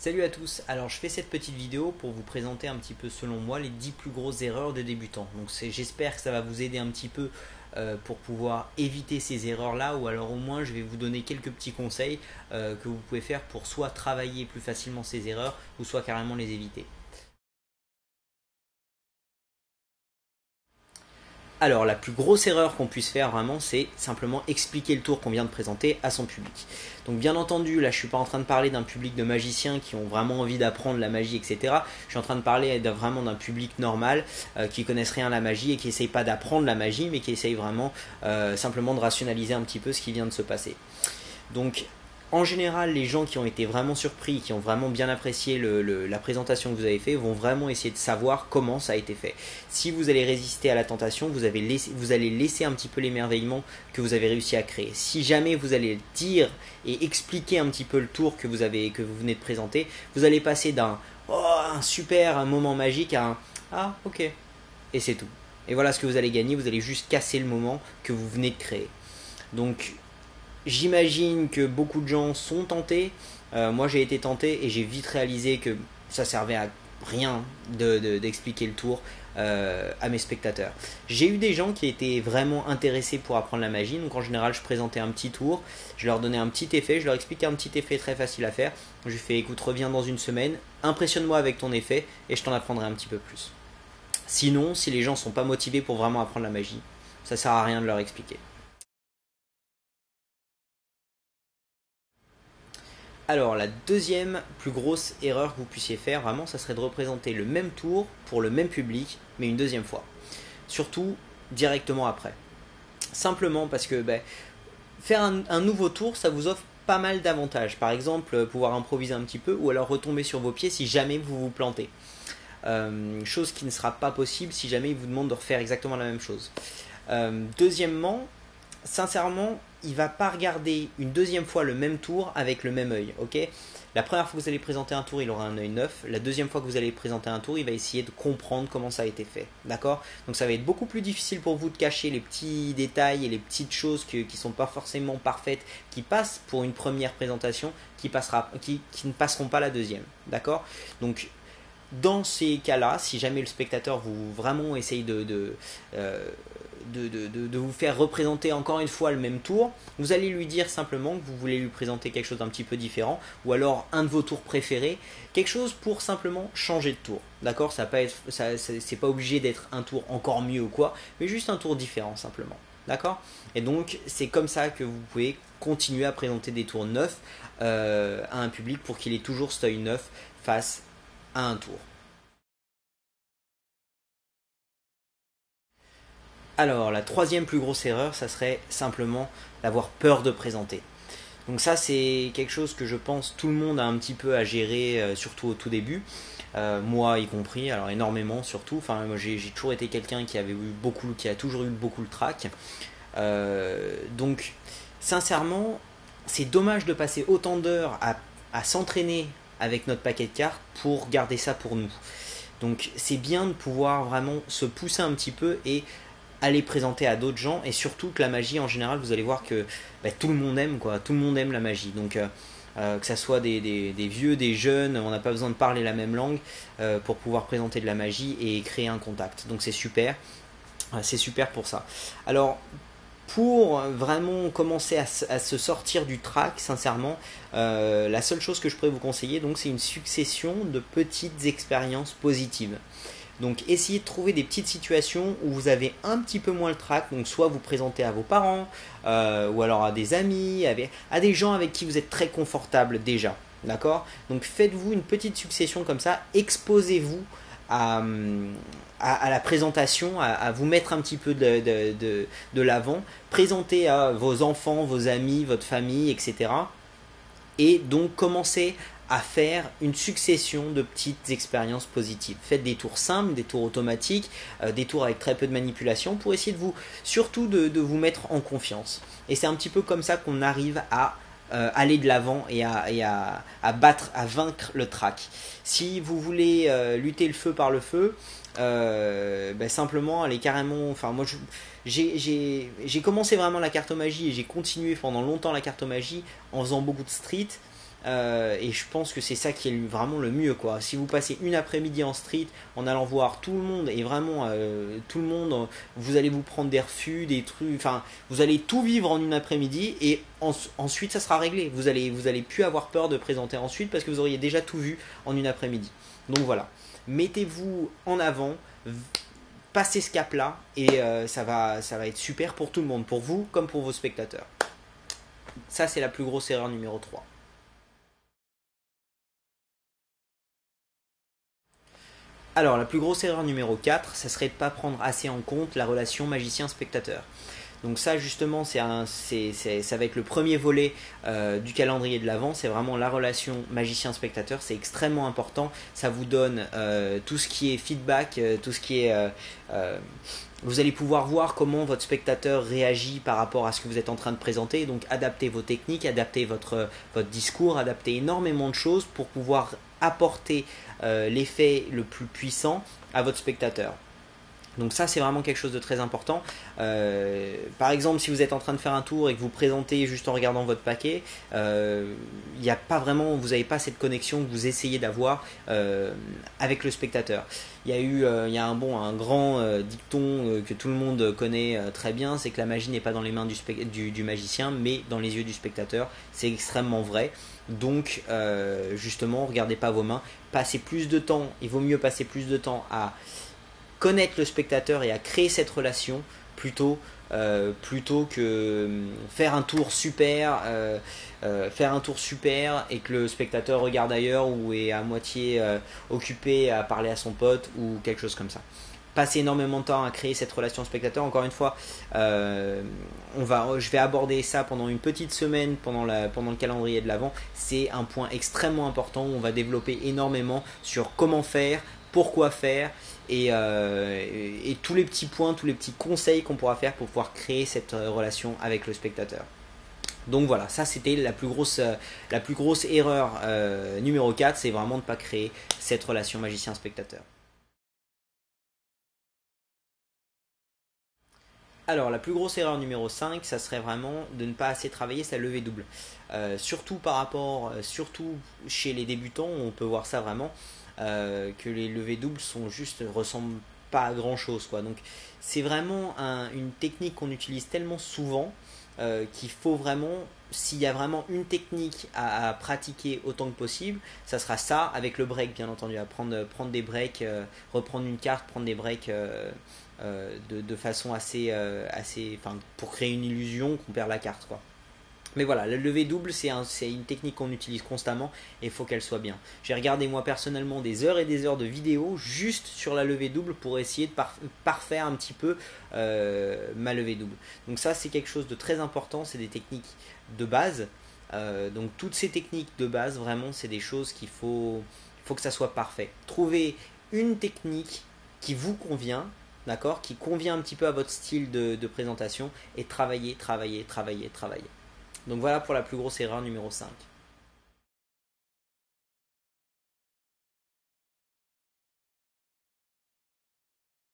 Salut à tous, alors je fais cette petite vidéo pour vous présenter un petit peu selon moi les 10 plus grosses erreurs de débutants. Donc j'espère que ça va vous aider un petit peu pour pouvoir éviter ces erreurs là, ou alors au moins je vais vous donner quelques petits conseils que vous pouvez faire pour soit travailler plus facilement ces erreurs ou soit carrément les éviter. Alors la plus grosse erreur qu'on puisse faire vraiment, c'est simplement expliquer le tour qu'on vient de présenter à son public. Donc bien entendu, là je suis pas en train de parler d'un public de magiciens qui ont vraiment envie d'apprendre la magie, etc. Je suis en train de parler vraiment d'un public normal qui connaissent rien à la magie et qui essaye pas d'apprendre la magie, mais qui essaye vraiment simplement de rationaliser un petit peu ce qui vient de se passer. Donc en général, les gens qui ont été vraiment surpris, qui ont vraiment bien apprécié la présentation que vous avez fait, vont vraiment essayer de savoir comment ça a été fait. Si vous allez résister à la tentation, vous allez laisser un petit peu l'émerveillement que vous avez réussi à créer. Si jamais vous allez dire et expliquer un petit peu le tour que vous venez de présenter, vous allez passer d'un oh, un super un moment magique à un ah ok, et c'est tout. Et voilà ce que vous allez gagner, vous allez juste casser le moment que vous venez de créer. Donc j'imagine que beaucoup de gens sont tentés. Moi j'ai été tenté et j'ai vite réalisé que ça servait à rien d'expliquer le tour à mes spectateurs. J'ai eu des gens qui étaient vraiment intéressés pour apprendre la magie, donc en général je présentais un petit tour, je leur donnais un petit effet, je leur expliquais un petit effet très facile à faire. Je lui fais écoute, reviens dans une semaine, impressionne-moi avec ton effet et je t'en apprendrai un petit peu plus. Sinon, si les gens sont pas motivés pour vraiment apprendre la magie, ça sert à rien de leur expliquer. Alors la deuxième plus grosse erreur que vous puissiez faire, vraiment, ça serait de représenter le même tour pour le même public, mais une deuxième fois. Surtout directement après. Simplement parce que faire un nouveau tour, ça vous offre pas mal d'avantages. Par exemple, pouvoir improviser un petit peu ou alors retomber sur vos pieds si jamais vous vous plantez. Chose qui ne sera pas possible si jamais il vous demande de refaire exactement la même chose. Deuxièmement, sincèrement, il va pas regarder une deuxième fois le même tour avec le même œil, ok? La première fois que vous allez présenter un tour, il aura un œil neuf. La deuxième fois que vous allez présenter un tour, il va essayer de comprendre comment ça a été fait, d'accord? Donc ça va être beaucoup plus difficile pour vous de cacher les petits détails et les petites choses qui ne sont pas forcément parfaites, qui passent pour une première présentation, qui ne passeront pas la deuxième, d'accord? Donc dans ces cas-là, si jamais le spectateur vous vraiment essaye de vous faire représenter encore une fois le même tour, vous allez lui dire simplement que vous voulez lui présenter quelque chose d'un petit peu différent, ou alors un de vos tours préférés, quelque chose pour simplement changer de tour. D'accord, c'est pas obligé d'être un tour encore mieux ou quoi, mais juste un tour différent simplement. D'accord. Et donc c'est comme ça que vous pouvez continuer à présenter des tours neufs à un public pour qu'il ait toujours cet œil neuf face à un tour. Alors, la troisième plus grosse erreur, ça serait simplement d'avoir peur de présenter. Donc ça, c'est quelque chose que je pense tout le monde a un petit peu à gérer, surtout au tout début. Moi y compris, alors énormément surtout. Enfin, moi j'ai toujours été quelqu'un qui a toujours eu beaucoup le trac. Donc, sincèrement, c'est dommage de passer autant d'heures à s'entraîner avec notre paquet de cartes pour garder ça pour nous. Donc c'est bien de pouvoir vraiment se pousser un petit peu et aller présenter à d'autres gens, et surtout que la magie en général vous allez voir que tout le monde aime quoi, tout le monde aime la magie. Donc que ça soit des vieux, des jeunes, on n'a pas besoin de parler la même langue pour pouvoir présenter de la magie et créer un contact. Donc c'est super pour ça. Alors pour vraiment commencer à se sortir du track, sincèrement, la seule chose que je pourrais vous conseiller, donc, c'est une succession de petites expériences positives. Donc essayez de trouver des petites situations où vous avez un petit peu moins le trac. Donc soit vous présentez à vos parents, ou alors à des amis, à des gens avec qui vous êtes très confortable déjà. D'accord. Donc faites-vous une petite succession comme ça, exposez-vous à, à la présentation, à vous mettre un petit peu de l'avant, présentez à vos enfants, vos amis, votre famille, etc. Et donc commencez à faire une succession de petites expériences positives. Faites des tours simples, des tours automatiques, des tours avec très peu de manipulation pour essayer surtout de vous mettre en confiance. Et c'est un petit peu comme ça qu'on arrive à aller de l'avant et à vaincre le trac. Si vous voulez lutter le feu par le feu, simplement allez carrément, enfin moi j'ai commencé vraiment la cartomagie et j'ai continué pendant longtemps la cartomagie en faisant beaucoup de street. et je pense que c'est ça qui est vraiment le mieux, quoi. Si vous passez une après-midi en street en allant voir tout le monde, et vraiment tout le monde, vous allez vous prendre des refus, des trucs, enfin vous allez tout vivre en une après-midi, et ensuite ça sera réglé. Vous allez plus avoir peur de présenter ensuite parce que vous auriez déjà tout vu en une après-midi. Donc voilà, mettez-vous en avant, passez ce cap là, et ça va être super pour tout le monde, pour vous comme pour vos spectateurs. Ça, c'est la plus grosse erreur numéro 3. Alors, la plus grosse erreur numéro 4, ça serait de ne pas prendre assez en compte la relation magicien-spectateur. Donc ça, justement, ça va être le premier volet du calendrier de l'Avent. C'est vraiment la relation magicien-spectateur. C'est extrêmement important. Ça vous donne tout ce qui est feedback, tout ce qui est... vous allez pouvoir voir comment votre spectateur réagit par rapport à ce que vous êtes en train de présenter. Donc adaptez vos techniques, adaptez votre discours, adaptez énormément de choses pour pouvoir apporter l'effet le plus puissant à votre spectateur. Donc ça, c'est vraiment quelque chose de très important. Par exemple, si vous êtes en train de faire un tour et que vous présentez juste en regardant votre paquet, il n'y a pas vraiment, vous n'avez pas cette connexion que vous essayez d'avoir avec le spectateur. Il y a un grand dicton que tout le monde connaît très bien, c'est que la magie n'est pas dans les mains du magicien, mais dans les yeux du spectateur. C'est extrêmement vrai. Donc justement, regardez pas vos mains, passez plus de temps, il vaut mieux passer plus de temps à connaître le spectateur et à créer cette relation plutôt que faire un tour super et que le spectateur regarde ailleurs ou est à moitié occupé à parler à son pote ou quelque chose comme ça. Passer énormément de temps à créer cette relation spectateur. Encore une fois, je vais aborder ça pendant une petite semaine pendant le calendrier de l'Avent. C'est un point extrêmement important où on va développer énormément sur comment faire, pourquoi faire et tous les petits points, tous les petits conseils qu'on pourra faire pour pouvoir créer cette relation avec le spectateur. Donc voilà, ça c'était la plus grosse erreur numéro 4, c'est vraiment de ne pas créer cette relation magicien-spectateur. Alors la plus grosse erreur numéro 5, ça serait vraiment de ne pas assez travailler sa levée double. Surtout chez les débutants, on peut voir ça vraiment, que les levées doubles ressemblent pas à grand chose, quoi. Donc c'est vraiment une technique qu'on utilise tellement souvent qu'il faut vraiment, s'il y a vraiment une technique à pratiquer autant que possible, ça sera ça avec le break, bien entendu, à prendre des breaks, reprendre une carte, prendre des breaks de façon pour créer une illusion qu'on perd la carte, quoi. Mais voilà, la levée double, c'est une technique qu'on utilise constamment et il faut qu'elle soit bien. J'ai regardé moi personnellement des heures et des heures de vidéos juste sur la levée double pour essayer de parfaire un petit peu ma levée double. Donc ça, c'est quelque chose de très important, c'est des techniques de base. Donc toutes ces techniques de base, vraiment, c'est des choses qu'il faut que ça soit parfait. Trouvez une technique qui vous convient, d'accord, qui convient un petit peu à votre style de présentation et travaillez. Donc voilà pour la plus grosse erreur numéro 5.